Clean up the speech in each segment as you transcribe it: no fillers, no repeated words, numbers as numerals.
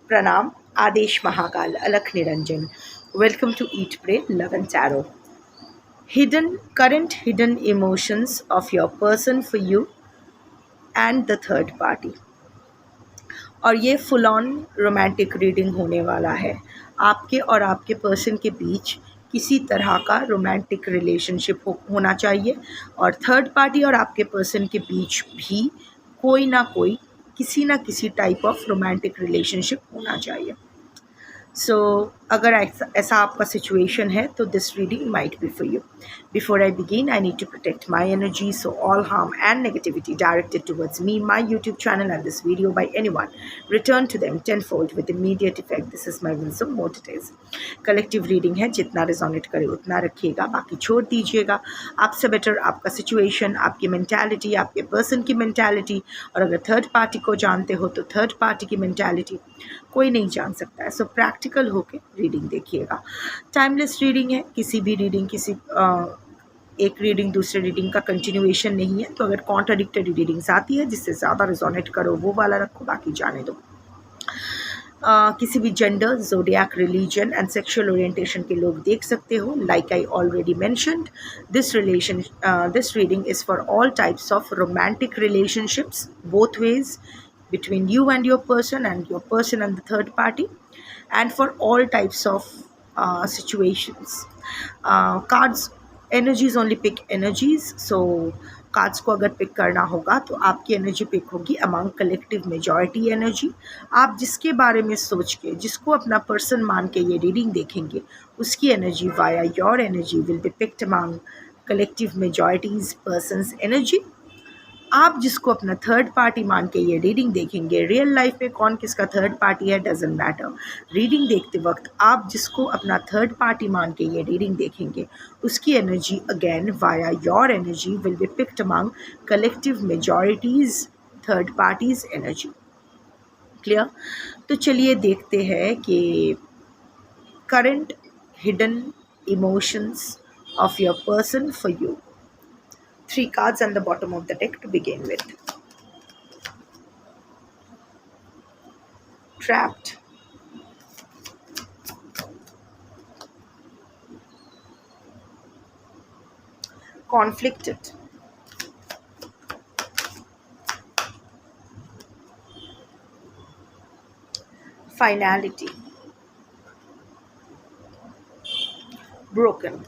Pranam, Adesh Mahakal, Alakh Niranjan. Welcome to Eat, Pray, Love and Tarot. Current hidden emotions of your person for you and the third party. और ये full on romantic reading होने वाला है. आपके और आपके person के बीच किसी तरह का रोमांटिक रिलेशनशिप होना चाहिए और थर्ड पार्टी और आपके पर्सन के बीच भी कोई ना कोई किसी ना किसी टाइप ऑफ रोमांटिक रिलेशनशिप होना चाहिए. सो अगर ऐसा आपका सिचुएशन है तो this reading might be for you. Before I begin I need to protect my energy, so all harm and negativity directed towards me, my YouTube channel and this video by anyone, return to them tenfold with immediate effect. This is my will, so more today's collective reading है. जितना resonate करे उतना रखिएगा, बाकी छोड़ दीजिएगा. आपसे better आपका सिचुएशन, आपकी मेंटालिटी, आपके पर्सन की मेंटालिटी, और अगर थर्ड पार्टी को जानते हो तो थर्ड पार्टी की मेंटालिटी कोई नहीं जान सकता है. सो प्रैक्टिकल होके रीडिंग देखिएगा. टाइमलेस रीडिंग है. किसी भी रीडिंग एक रीडिंग दूसरे रीडिंग का कंटिन्यूएशन नहीं है. तो अगर कॉन्ट्राडिक्टरी रीडिंग्स आती है जिससे ज़्यादा रिजोनेट करो वो वाला रखो, बाकी जाने दो. किसी भी gender, zodiac, religion and sexual orientation के लोग देख सकते हो. Like I already mentioned, this reading is for all types of romantic relationships both ways between you and your person and the third party, and for all types of situations. Cards energies only pick energies, so cards को अगर pick करना होगा तो आपकी energy pick होगी among collective majority energy. आप जिसके बारे में सोच के, जिसको अपना पर्सन मान के ये रीडिंग देखेंगे, उसकी energy via your energy will be picked among collective majorities persons energy. आप जिसको अपना थर्ड पार्टी मान के ये रीडिंग देखेंगे, रियल लाइफ में कौन किसका थर्ड पार्टी है डजंट मैटर. रीडिंग देखते वक्त आप जिसको अपना थर्ड पार्टी मान के ये रीडिंग देखेंगे, उसकी energy again via your energy will be picked among collective majorities third parties energy. Clear? तो चलिए देखते हैं कि current hidden emotions of your person for you. 3 cards on the bottom of the deck to begin with. Trapped, conflicted, finality, broken.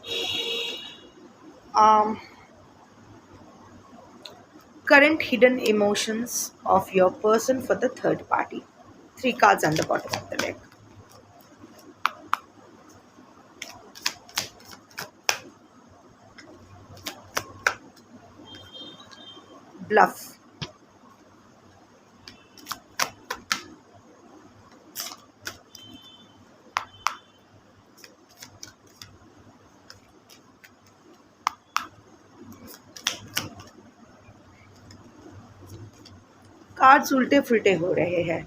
Current hidden emotions of your person for the third party. 3 cards on the bottom of the deck. Bluff, cards उल्टे फुलटे हो रहे हैं.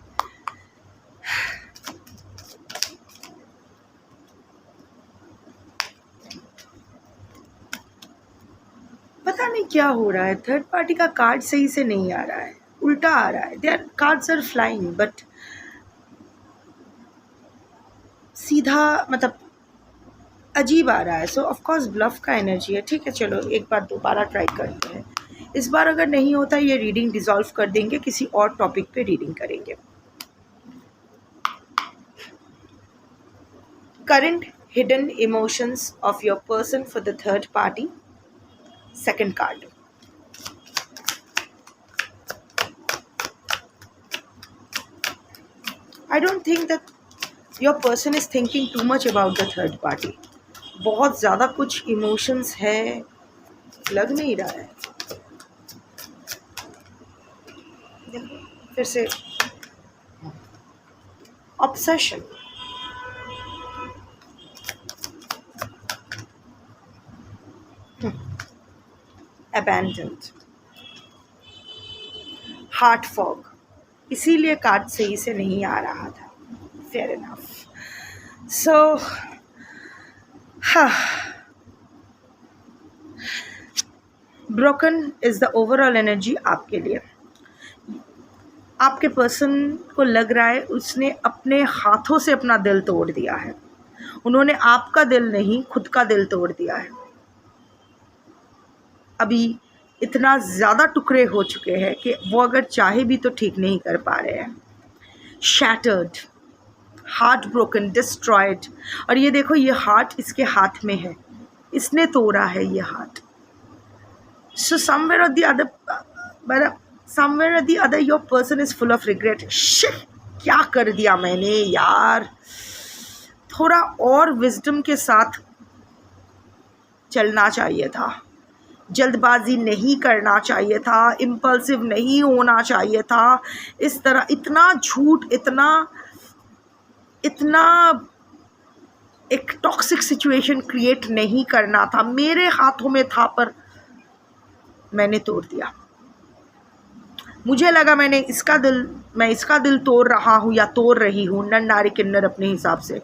पता नहीं क्या हो रहा है. थर्ड पार्टी का कार्ड सही से नहीं आ रहा है, उल्टा आ रहा है. Their cards are flying but सीधा मतलब अजीब आ रहा है. सो ऑफ कोर्स ब्लफ का एनर्जी है. ठीक है, चलो एक बार दोबारा ट्राई करते हैं. इस बार अगर नहीं होता ये रीडिंग डिसॉल्व कर देंगे, किसी और टॉपिक पे रीडिंग करेंगे. Current hidden emotions of your person for the third party. Second card. I don't think that your person is thinking too much about the third party. बहुत ज़्यादा कुछ इमोशंस है, लग नहीं रहा है. फिर से ऑब्सेशन, abandoned, हार्ट फॉग. इसीलिए कार्ड सही से नहीं आ रहा था. Fair enough. So broken is the overall energy आपके लिए. आपके पर्सन को लग रहा है उसने अपने हाथों से अपना दिल तोड़ दिया है। उन्होंने आपका दिल नहीं, खुद का दिल तोड़ दिया है। अभी इतना ज़्यादा टुकड़े हो चुके हैं कि वो अगर चाहे भी तो ठीक नहीं कर पा रहे हैं। Shattered, heart broken, destroyed. और ये देखो, ये हार्ट इसके हाथ में है, इसने तोड़ा है ये heart. So somewhere or the other, somewhere or the other your person is full of regret. Shit, क्या कर दिया मैंने यार। थोड़ा और विजडम के साथ चलना चाहिए था, जल्दबाजी नहीं करना चाहिए था, इम्पल्सिव नहीं होना चाहिए था। इस तरह इतना झूठ, इतना एक टॉक्सिक सिचुएशन क्रिएट नहीं करना था। मेरे हाथों में था पर मैंने तोड़ दिया। मुझे लगा मैं इसका दिल तोड़ रहा हूँ या तोड़ रही हूँ, नर नारी किन्नर अपने हिसाब से।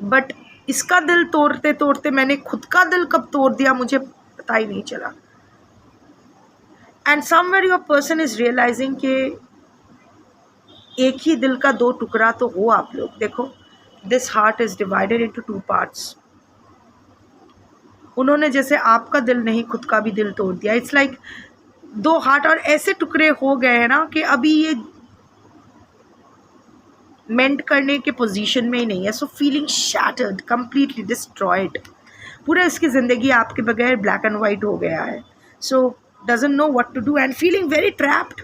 बट इसका दिल तोड़ते तोड़ते मैंने खुद का दिल कब तोड़ दिया मुझे पता ही नहीं चला। And somewhere your person is realising कि एक ही दिल का दो टुकड़ा तो हो आप लोग। देखो, this heart is divided into 2 parts. उन्होंने जैसे आपका दिल नहीं, खुद का भी दिल तोड़ दिया। इट्स लाइक 2 हार्ट और ऐसे टुकड़े हो गए हैं ना कि अभी ये मेंट करने के पोजीशन में ही नहीं है। So feeling shattered, completely destroyed. पूरा इसकी ज़िंदगी आपके बगैर ब्लैक एंड वाइट हो गया है। So doesn't know what to do and feeling very trapped.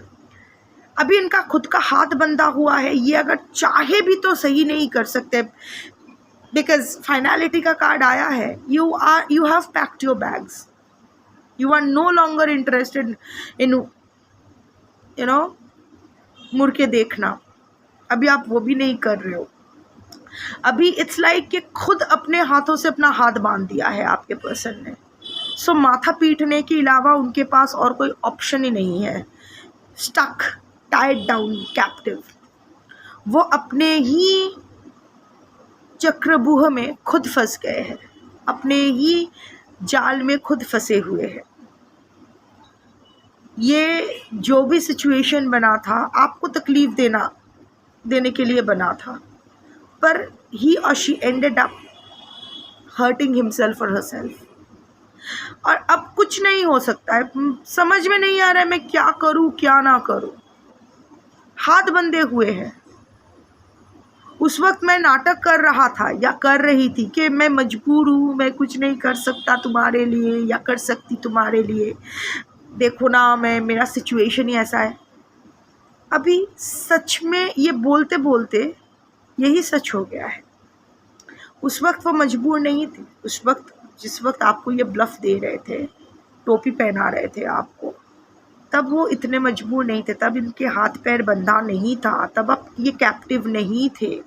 अभी इनका खुद का हाथ बंधा हुआ है, ये अगर चाहे भी तो सही नहीं कर सकते, बिकॉज फाइनलिटी का कार्ड आया है। You have packed your bags, you are no longer interested in मुड़ के देखना। अभी आप वो भी नहीं कर रहे हो। अभी इट्स लाइक कि खुद अपने हाथों से अपना हाथ बांध दिया है आपके पर्सन ने। सो माथा पीटने के अलावा उनके पास और कोई ऑप्शन ही नहीं है। Stuck, tied down, captive. वो अपने ही चक्रव्यूह में खुद फंस गए हैं, अपने ही जाल में खुद फंसे हुए हैं। ये जो भी सिचुएशन बना था आपको तकलीफ देने के लिए बना था, पर ही और she ended up hurting himself और हरसेल्फ। और अब कुछ नहीं हो सकता है। समझ में नहीं आ रहा है मैं क्या करूं क्या ना करूं। हाथ बंधे हुए हैं। उस वक्त मैं नाटक कर रहा था या कर रही थी कि मैं मजबूर हूँ, मैं कुछ नहीं कर सकता तुम्हारे लिए या कर सकती तुम्हारे लिए, देखो ना मेरा सिचुएशन ही ऐसा है। अभी सच में ये बोलते बोलते यही सच हो गया है। उस वक्त वो मजबूर नहीं थी। उस वक्त जिस वक्त आपको ये ब्लफ दे रहे थे, टोपी पहना रहे थे आपको, तब वो इतने मजबूर नहीं थे, तब इनके हाथ पैर बंधा नहीं था, तब आप ये कैप्टिव नहीं थे।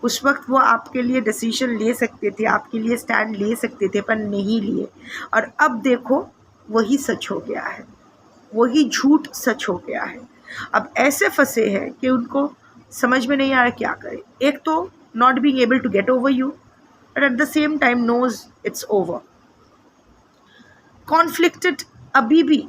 उस वक्त वो आपके लिए डिसीजन ले सकते थे, आपके लिए स्टैंड ले सकते थे, पर नहीं लिए। और अब देखो वही सच हो गया है, वही झूठ सच हो गया है। अब ऐसे फंसे हैं कि उनको समझ में नहीं आ रहा क्या करें। एक तो not being able to get over you, but at the same time knows it's over. Conflicted अभी भी,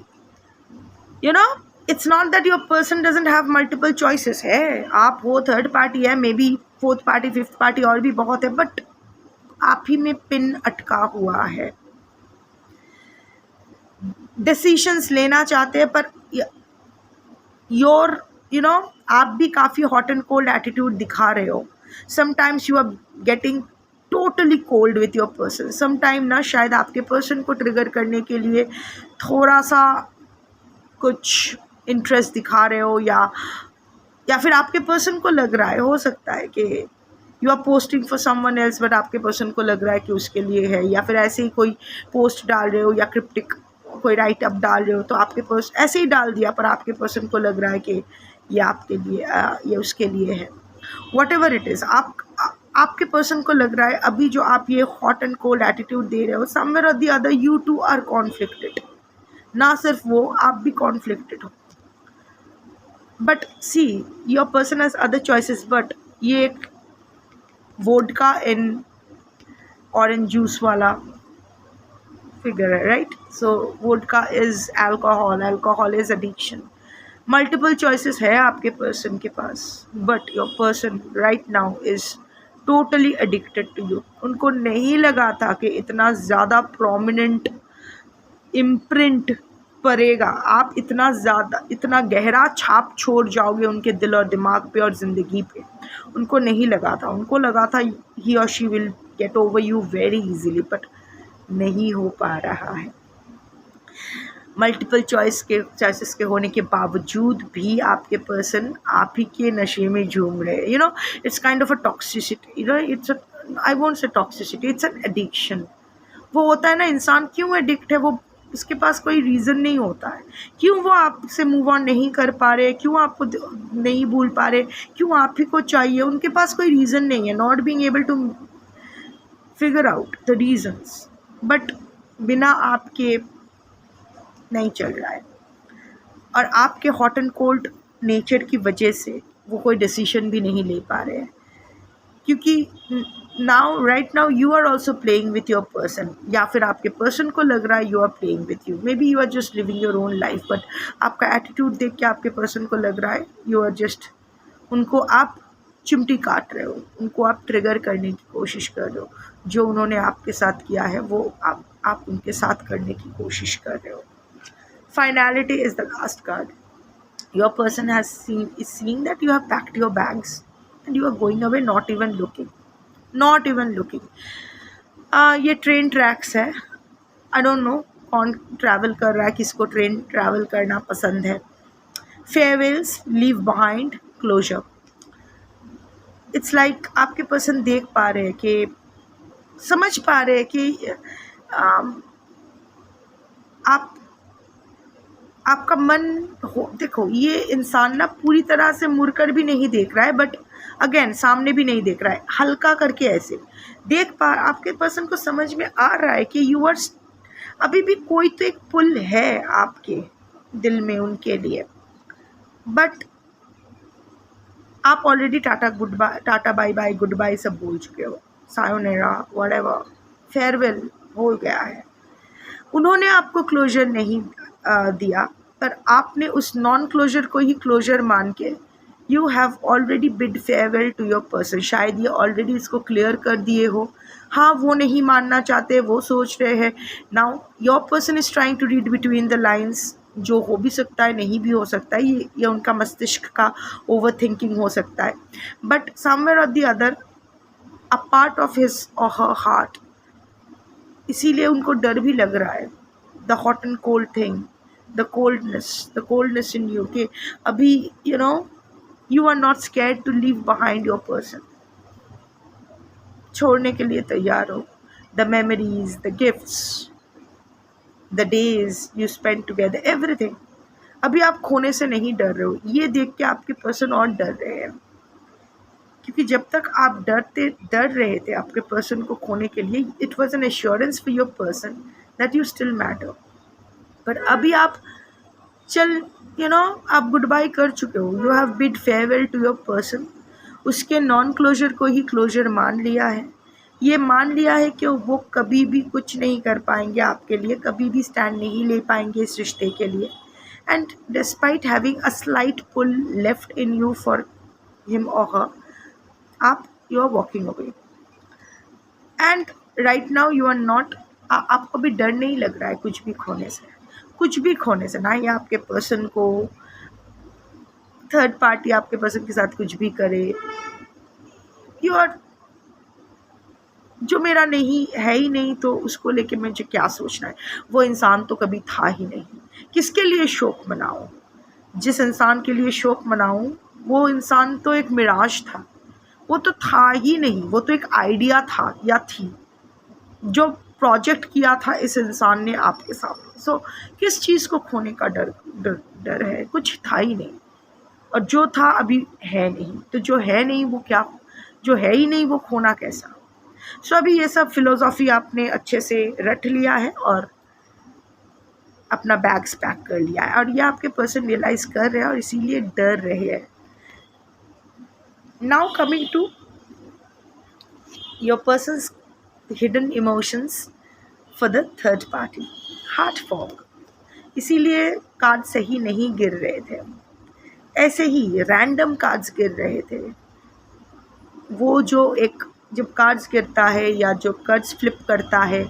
it's not that your person doesn't have multiple choices है। आप हो, थर्ड पार्टी है, may be fourth party, fifth party और भी बहुत है, बट आप ही में पिन अटका हुआ है। डिसीशंस लेना चाहते हैं पर आप भी काफ़ी हॉट एंड कोल्ड एटीट्यूड दिखा रहे हो। Sometimes you are getting totally cold with your person. Sometime ना शायद आपके पर्सन को ट्रिगर करने के लिए थोड़ा सा कुछ इंटरेस्ट दिखा रहे हो, या फिर आपके पर्सन को लग रहा है, हो सकता है कि you are posting for someone else, but आपके पर्सन को लग रहा है कि उसके लिए है, या फिर ऐसे ही कोई पोस्ट डाल रहे हो या क्रिप्टिक कोई राइट अप डाल रहे हो तो आपके पर्सन ऐसे ही डाल दिया, पर आपके पर्सन को लग रहा है कि ये आपके लिए, ये उसके लिए है। वट एवर इट इज़, आपके पर्सन को लग रहा है अभी जो आप ये हॉट एंड कोल्ड एटीट्यूड दे रहे हो, somewhere or the other you too are conflicted. ना सिर्फ वो, आप भी कॉन्फ्लिक्टेड हो। But see, your person has other choices, but ये एक वोडका इन ऑरेंज जूस वाला फिगर है, right? So vodka is alcohol, alcohol is addiction. Multiple choices है आपके पर्सन के पास, but your person right now is totally addicted to you. उनको नहीं लगा था कि इतना ज़्यादा प्रोमिनेंट इम्प्रिंट पड़ेगा, आप इतना ज़्यादा इतना गहरा छाप छोड़ जाओगे उनके दिल और दिमाग पे और ज़िंदगी पे। उनको नहीं लगा था, उनको लगा था ही और she will get over you very easily, but नहीं हो पा रहा है। मल्टीपल चॉइसेस के होने के बावजूद भी आपके पर्सन आप ही के नशे में झूम रहे हैं। You know, it's kind of a toxicity, you know, it's I won't say toxicity, it's an addiction. वो होता है ना, इंसान क्यों एडिक्ट है, वो उसके पास कोई रीज़न नहीं होता है, क्यों वो आपसे मूव ऑन नहीं कर पा रहे, क्यों आपको नहीं भूल पा रहे, क्यों आप ही को चाहिए, उनके पास कोई रीज़न नहीं है, not being able to figure out the reasons. But बिना आपके नहीं चल रहा है, और आपके हॉट एंड कोल्ड नेचर की वजह से वो कोई डिसीजन भी नहीं ले पा रहे हैं, क्योंकि now right now you are also playing with your person, या फिर आपके पर्सन को लग रहा है you are playing with you. Maybe you are just living your own life, but आपका एटीट्यूड देख के आपके पर्सन को लग रहा है यू आर जस्ट, उनको आप चिमटी काट रहे हो, उनको आप ट्रिगर करने की कोशिश कर रहे हो, जो उन्होंने आपके साथ किया है वो आप उनके साथ करने की कोशिश कर रहे हो। Finality is the last card. Your person is seeing that you have packed your bags and you are going away, not even looking. ये ट्रेन ट्रैक्स है, आई डोंट नो कौन ट्रैवल कर रहा है, किसको ट्रेन ट्रैवल करना पसंद है। Farewells, leave behind, closure. It's like आपके पर्सन देख पा रहे हैं कि, समझ पा रहे हैं कि आपका मन हो, देखो ये इंसान ना पूरी तरह से मुड़कर भी नहीं देख रहा है, बट अगेन सामने भी नहीं देख रहा है, हल्का करके ऐसे देख पा, आपके पर्सन को समझ में आ रहा है कि यू आर, अभी भी कोई तो एक पुल है आपके दिल में उनके लिए, बट आप already tata bye bye goodbye सब बोल चुके हो, सायोनेरा व्हाटएवर, फेयरवेल हो गया है। उन्होंने आपको क्लोजर नहीं दिया, पर आपने उस नॉन क्लोजर को ही क्लोजर मान के you have already bid farewell to your person. शायद ये ऑलरेडी इसको क्लियर कर दिए हो, हाँ वो नहीं मानना चाहते, वो सोच रहे हैं। Now your person is trying to read between the lines, जो हो भी सकता है, नहीं भी हो सकता है, ये उनका मस्तिष्क का ओवर थिंकिंग हो सकता है, but somewhere or the other a part of his और हर हार्ट, इसीलिए उनको डर भी लग रहा है। The hot and cold thing, the coldness in you, कि अभी you know you are not scared to leave behind your person, छोड़ने के लिए तैयार हो। The memories, the gifts, the days you spend together, everything. अभी आप खोने से नहीं डर रहे हो, ये देख के आपके पर्सन और डर रहे हैं, क्योंकि जब तक आप डर रहे थे आपके पर्सन को खोने के लिए, it was an assurance for your person that you still matter. पर अभी आप आप गुड बाय कर चुके हो, you have bid farewell to your person, उसके नॉन क्लोजर को ही क्लोजर मान लिया है। ये मान लिया है कि वो कभी भी कुछ नहीं कर पाएंगे आपके लिए, कभी भी स्टैंड नहीं ले पाएंगे इस रिश्ते के लिए। And despite having a slight pull left in you for him और हर, आप you are walking away. And right now you are not, आपको भी डर नहीं लग रहा है कुछ भी खोने से, ना ही आपके पर्सन को थर्ड पार्टी आपके पर्सन के साथ कुछ भी करे। यू आर, जो मेरा नहीं है ही नहीं तो उसको लेके मुझे क्या सोचना है, वो इंसान तो कभी था ही नहीं, किसके लिए शोक मनाऊं, जिस इंसान के लिए शोक मनाऊं वो इंसान तो एक मिराज था, वो तो था ही नहीं, वो तो एक आइडिया था या थी जो प्रोजेक्ट किया था इस इंसान ने आपके सामने। सो किस चीज़ को खोने का डर है, कुछ था ही नहीं, और जो था अभी है नहीं, तो जो है नहीं वो क्या, जो है ही नहीं वो खोना कैसा। सो अभी ये सब फिलोसॉफी आपने अच्छे से रट लिया है और अपना बैग्स पैक कर लिया है, और ये आपके पर्सन रियलाइज़ कर रहे हैं और इसीलिए डर रहे हैं। Now coming to your persons hidden emotions for the third party, heart fog. इसीलिए कार्ड सही नहीं गिर रहे थे, ऐसे ही रैंडम कार्ड्स गिर रहे थे। वो जो एक जब कार्ड्स गिरता है या जो कार्ड्स फ्लिप करता है,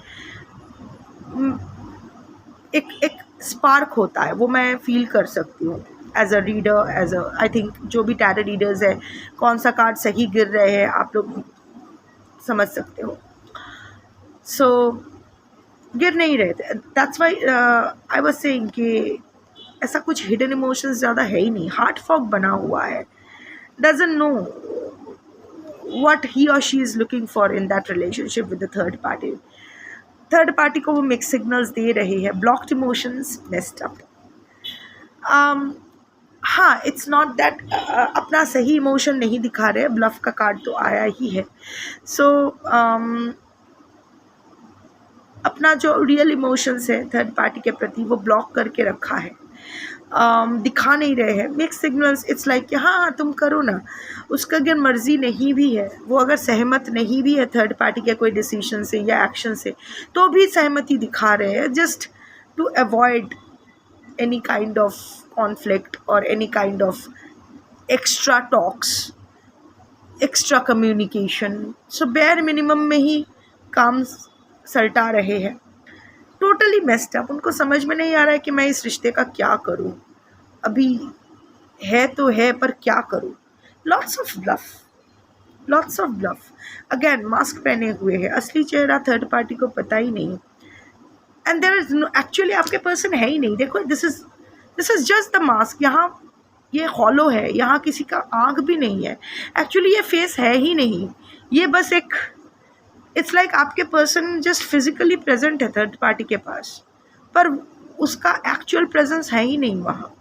एक एक स्पार्क होता है, वो मैं फील कर सकती हूँ as a reader, as a I think जो भी टैरो रीडर्स है, कौन सा कार्ड सही गिर रहे हैं आप लोग समझ सकते हो। सो गिर नहीं रहे थे, that's why I was saying कि ऐसा कुछ हिडन इमोशंस ज़्यादा है ही नहीं। हार्ट फॉग बना हुआ है, doesn't know what he or she is looking for in that relationship with the third party. Third party को वो मिक्स सिग्नल्स दे रहे हैं, ब्लॉक्ड इमोशंस, मेस्ड अप। हाँ, इट्स नॉट दैट अपना सही इमोशन नहीं दिखा रहे, ब्लफ का कार्ड तो आया ही है। सो अपना जो रियल इमोशंस है थर्ड पार्टी के प्रति वो ब्लॉक करके रखा है, दिखा नहीं रहे हैं, मिक्स सिग्नल्स। इट्स लाइक कि हाँ तुम करो ना, उसका अगर मर्जी नहीं भी है, वो अगर सहमत नहीं भी है थर्ड पार्टी के कोई डिसीजन से या एक्शन से, तो भी सहमति दिखा रहे हैं, just to avoid any kind of conflict और any kind of extra talks, extra communication. So bare minimum में ही काम सलटा रहे हैं। टोटली मेस्ड अप, उनको समझ में नहीं आ रहा है कि मैं इस रिश्ते का क्या करूं, अभी है तो है पर क्या करूं। Lots of bluff, lots of bluff. Again mask पहने हुए है, असली चेहरा थर्ड पार्टी को पता ही नहीं। एंड देयर इज एक्चुअली आपके पर्सन है ही नहीं। देखो this is just the mask. यहाँ ये हॉलो है, यहाँ किसी का आँख भी नहीं है, एक्चुअली ये फेस है ही नहीं, ये बस एक इट्स लाइक आपके पर्सन जस्ट फिजिकली प्रेजेंट है थर्ड पार्टी के पास, पर उसका एक्चुअल प्रेजेंस है ही नहीं वहाँ,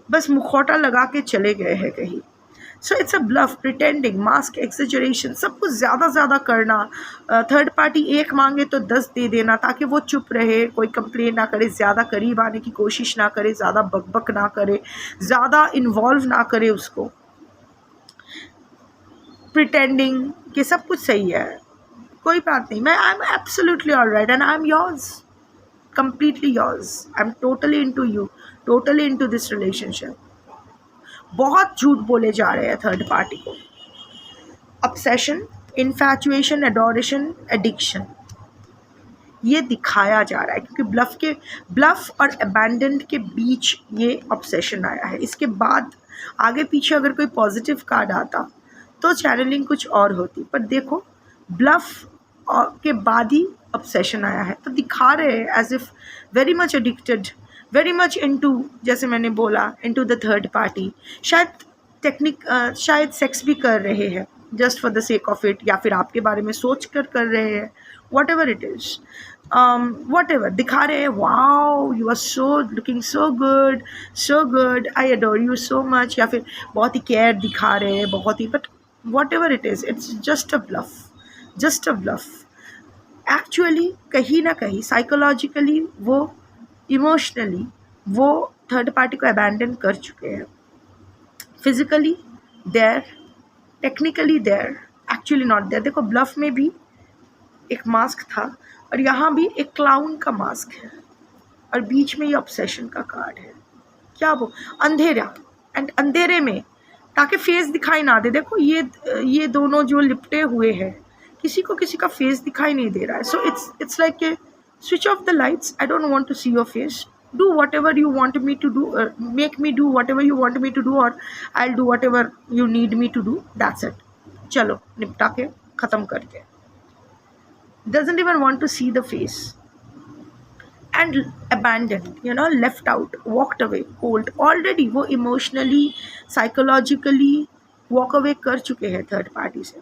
बस मुखौटा लगा के चले गए हैं कहीं। So it's a bluff, pretending, mask, exaggeration, सब कुछ ज़्यादा करना। थर्ड पार्टी एक मांगे तो 10 दे देना ताकि वो चुप रहे, कोई कंप्लेन ना करे, ज़्यादा करीब आने की कोशिश ना करे, ज़्यादा बकबक ना करे, ज़्यादा इन्वॉल्व ना करे उसको। प्रिटेंडिंग कि सब कुछ सही है, कोई बात नहीं, मैं I am absolutely alright and I am yours, completely yours, I am totally into you, totally into this relationship. बहुत झूठ बोले जा रहे हैं थर्ड पार्टी को। ऑब्सेशन, इन्फैचुएशन, एडोरेशन, एडिक्शन, ये दिखाया जा रहा है क्योंकि ब्लफ और अबैंडन के बीच ये ऑब्सेशन आया है। इसके बाद आगे पीछे अगर कोई पॉजिटिव कार्ड आता तो चैनलिंग कुछ और होती, पर देखो ब्लफ के बाद ही ऑब्सेशन आया है, तो दिखा रहे हैं as if very much addicted, very much into, जैसे मैंने बोला, इनटू द थर्ड पार्टी। शायद सेक्स भी कर रहे हैं just for the sake of it, या फिर आपके बारे में सोच कर रहे हैं, whatever it is, whatever दिखा रहे हैं। Wow you are so looking so good, I adore you so much, या फिर बहुत ही केयर दिखा रहे हैं, बहुत ही, but whatever it is, it's just a bluff. Actually कहीं ना कहीं साइकोलॉजिकली वो, इमोशनली वो थर्ड पार्टी को अबैंडन कर चुके हैं। Physically there, technically there, actually not there. देखो ब्लफ में भी एक मास्क था और यहाँ भी एक क्लाउन का मास्क है, और बीच में ये ऑब्सेशन का कार्ड है। क्या वो अंधेरा, एंड अंधेरे में ताकि फेस दिखाई ना दे। देखो ये दोनों जो लिपटे हुए हैं, किसी को किसी का फेस दिखाई नहीं दे रहा है। So it's like a switch off the lights, I don't want to see your face, do whatever you want me to do, make me do whatever you want me to do, और I will do whatever you need me to do, that's it. चलो निपटा के ख़त्म करके, doesn't even want to see the face, and abandoned, left out, walked away, cold. Already वो emotionally, psychologically walk away कर चुके हैं third party से,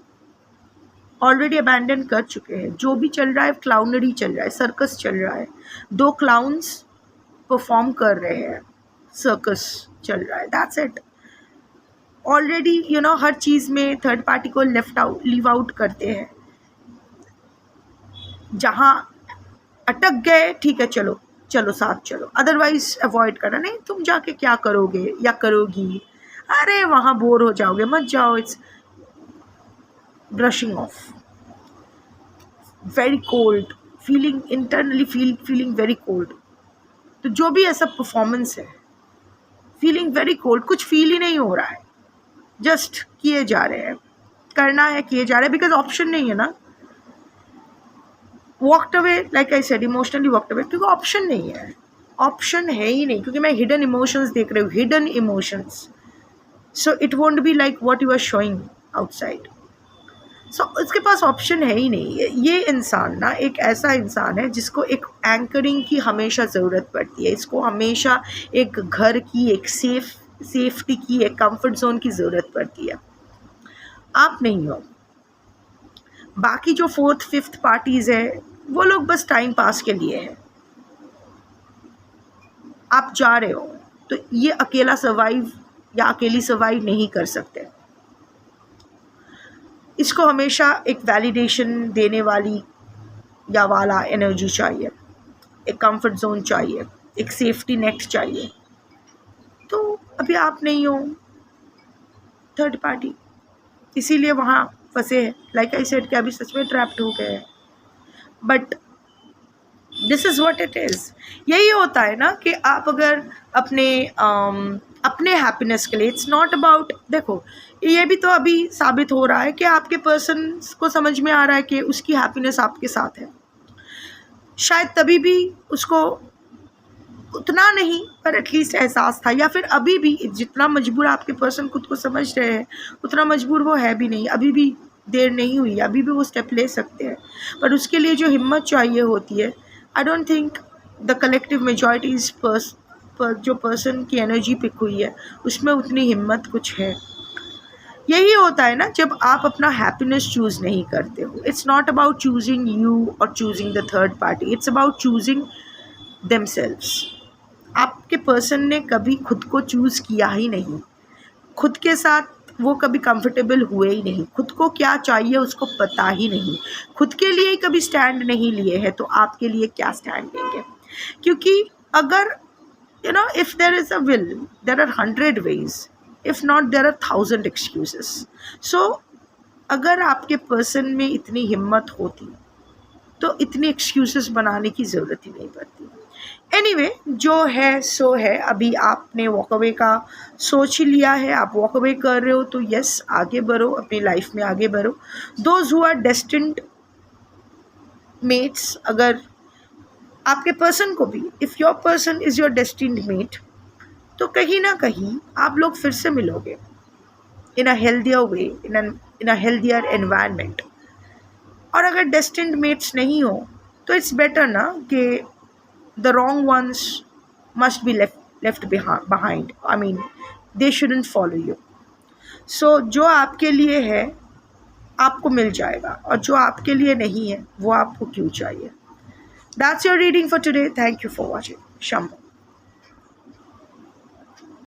ऑलरेडी अबैंडन कर चुके हैं। जो भी चल रहा है क्लाउनरी चल रहा है, सर्कस चल रहा है, 2 क्लाउन्स परफॉर्म कर रहे हैं, सर्कस चल रहा है, दैट्स इट। ऑलरेडी हर चीज़ में थर्ड पार्टी को लीव आउट करते हैं। जहाँ अटक गए ठीक है, चलो साथ चलो, अदरवाइज अवॉइड करना। नहीं तुम जाके क्या करोगे या करोगी, अरे वहाँ बोर हो जाओगे, मत जाओ। It's brushing of, very cold feeling, internally feeling very cold. तो जो भी ऐसा परफॉर्मेंस है फीलिंग वेरी कोल्ड, कुछ फील ही नहीं हो रहा है, जस्ट किए जा रहे हैं, करना है किए जा रहे हैं, बिकॉज ऑप्शन नहीं है ना. Walked away, like I said, emotionally walked away, क्योंकि ऑप्शन नहीं है, ऑप्शन है ही नहीं, क्योंकि मैं हिडन इमोशंस देख रही हूँ, hidden emotions. So it won't be like what you are showing outside. So उसके पास ऑप्शन है ही नहीं. ये इंसान ना एक ऐसा इंसान है जिसको एक एंकरिंग की हमेशा ज़रूरत पड़ती है. इसको हमेशा एक घर की, एक सेफ्टी की, एक कंफर्ट जोन की ज़रूरत पड़ती है. आप नहीं हो. बाकी जो 4th 5th पार्टीज़ है वो लोग बस टाइम पास के लिए है. आप जा रहे हो तो ये अकेला सर्वाइव या अकेली सर्वाइव नहीं कर सकते. इसको हमेशा एक वैलिडेशन देने वाली या वाला एनर्जी चाहिए, एक कंफर्ट जोन चाहिए, एक सेफ्टी नेट चाहिए. तो अभी आप नहीं हो, थर्ड पार्टी, इसीलिए वहाँ फंसे हैं. लाइक आई सेड कि अभी सच में ट्रैप्ड हो गए हैं. But this is what it is. यही होता है ना कि आप अगर अपने हैप्पीनेस के लिए, इट्स नॉट अबाउट, देखो ये भी तो अभी साबित हो रहा है कि आपके पर्सन को समझ में आ रहा है कि उसकी हैप्पीनेस आपके साथ है. शायद तभी भी उसको उतना नहीं, पर एटलीस्ट एहसास था, या फिर अभी भी जितना मजबूर आपके पर्सन खुद को समझ रहे हैं उतना मजबूर वो है भी नहीं. अभी भी देर नहीं हुई, अभी भी वो स्टेप ले सकते हैं. पर उसके लिए जो हिम्मत चाहिए होती है, I don't think the collective majorities जो पर्सन की एनर्जी पिक हुई है उसमें उतनी हिम्मत कुछ है. यही होता है ना जब आप अपना हैप्पीनेस चूज़ नहीं करते हो. It's not about choosing you और choosing the third party, it's about choosing themselves. आपके पर्सन ने कभी खुद को चूज़ किया ही नहीं, खुद के साथ वो कभी कंफर्टेबल हुए ही नहीं, खुद को क्या चाहिए उसको पता ही नहीं, खुद के लिए कभी स्टैंड नहीं लिए हैं, तो आपके लिए क्या स्टैंड लेंगे. क्योंकि अगर if there is a will, there are 100 ways, if not there are 1000 excuses. So अगर आपके पर्सन में इतनी हिम्मत होती तो इतनी एक्सक्यूज़ेस बनाने की ज़रूरत ही नहीं पड़ती. एनीवे, जो है सो है. अभी आपने वॉक अवे का सोच ही लिया है, आप वॉक अवे कर रहे हो, तो यस, आगे बढ़ो, अपनी लाइफ में आगे बढ़ो. Those who are destined mates, अगर आपके पर्सन को भी, if your person is your destined mate, तो कहीं ना कहीं आप लोग फिर से मिलोगे in a healthier way, in a healthier environment. और अगर डेस्टिन्ड मेट्स नहीं हो तो इट्स बेटर ना कि the wrong ones must be left behind. I mean they shouldn't follow you. So जो आपके लिए है आपको मिल जाएगा, और जो आपके लिए नहीं है वो आपको क्यों चाहिए. That's your reading for today. Thank you for watching. Shambhu.